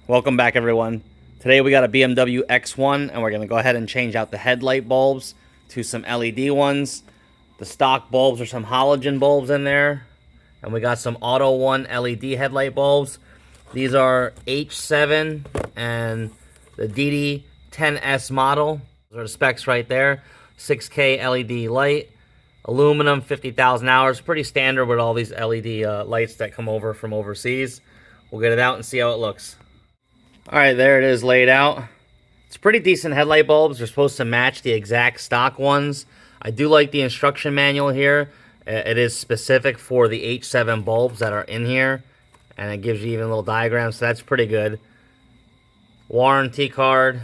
Welcome back, everyone. Today we got a BMW X1 and we're going to go ahead and change out the headlight bulbs to some LED ones. The stock bulbs are some halogen bulbs in there, and we got some AUTOONE LED headlight bulbs. These are H7 and the DD10S model. Those are the specs right there. 6K LED light, aluminum, 50,000 hours. Pretty standard with all these LED lights that come over from overseas. We'll get it out and see how it looks. Alright, there it is laid out. It's pretty decent headlight bulbs. They're supposed to match the exact stock ones. I do like the instruction manual here. It is specific for the H7 bulbs that are in here, and it gives you even little diagrams, so that's pretty good. Warranty card,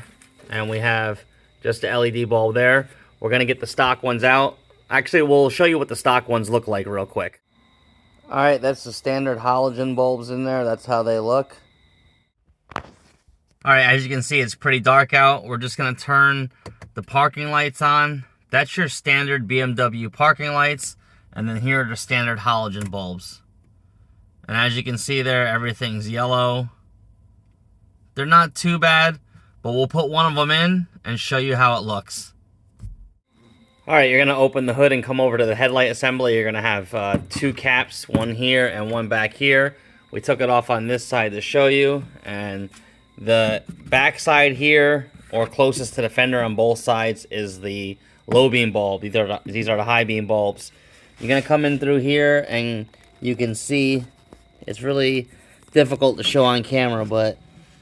and we have just the LED bulb there. We're going to get the stock ones out. Actually, we'll show you what the stock ones look like real quick. Alright, that's the standard halogen bulbs in there. That's how they look. Alright, as you can see, it's pretty dark out. We're just going to turn the parking lights on. That's your standard BMW parking lights. And then here are the standard halogen bulbs. And as you can see there, everything's yellow. They're not too bad, but we'll put one of them in and show you how it looks. Alright, you're going to open the hood and come over to the headlight assembly. You're going to have two caps, one here and one back here. We took it off on this side to show you, and the back side here, or closest to the fender on both sides, is the low beam bulb. These are the high beam bulbs. You're going to come in through here, and you can see, it's really difficult to show on camera, but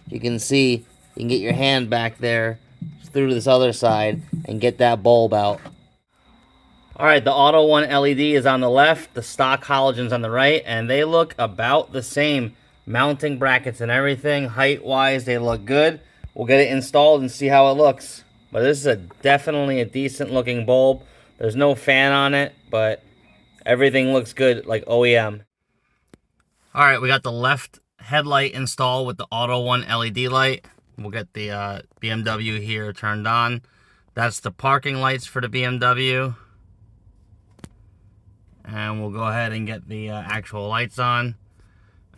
you can see, you can get your hand back there through this other side and get that bulb out. Alright, the AUTOONE LED is on the left, the stock halogen's on the right, and they look about the same. Mounting brackets and everything, height-wise, they look good. We'll get it installed and see how it looks. But this is definitely a decent-looking bulb. There's no fan on it, but everything looks good, like OEM. Alright, we got the left headlight installed with the AUTOONE LED light. We'll get the BMW here turned on. That's the parking lights for the BMW. And we'll go ahead and get the actual lights on.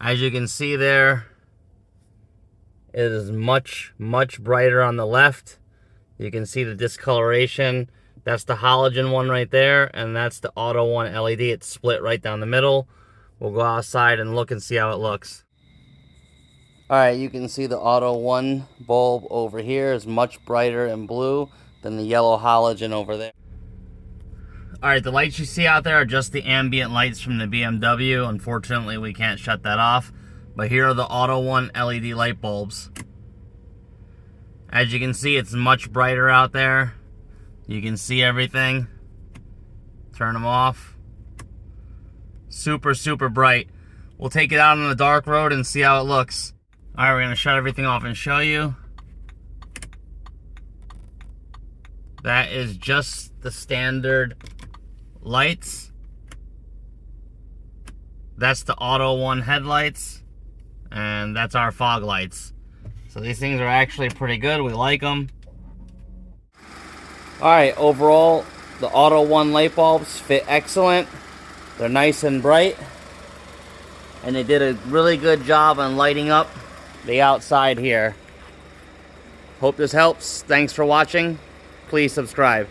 As you can see there, it is much, much brighter on the left. You can see the discoloration. That's the halogen one right there, and that's the AUTOONE LED. It's split right down the middle. We'll go outside and look and see how it looks. Alright, you can see the AUTOONE bulb over here is much brighter and blue than the yellow halogen over there. Alright, the lights you see out there are just the ambient lights from the BMW. Unfortunately, we can't shut that off. But here are the AUTOONE LED light bulbs. As you can see, it's much brighter out there. You can see everything. Turn them off. Super, super bright. We'll take it out on the dark road and see how it looks. Alright, we're going to shut everything off and show you. That is just the standard lights. That's the AUTOONE headlights, and that's our fog lights. So these things are actually pretty good. We like them. Alright, overall, the AUTOONE light bulbs fit excellent. They're nice and bright, and they did a really good job on lighting up the outside here. Hope this helps. Thanks for watching. Please subscribe.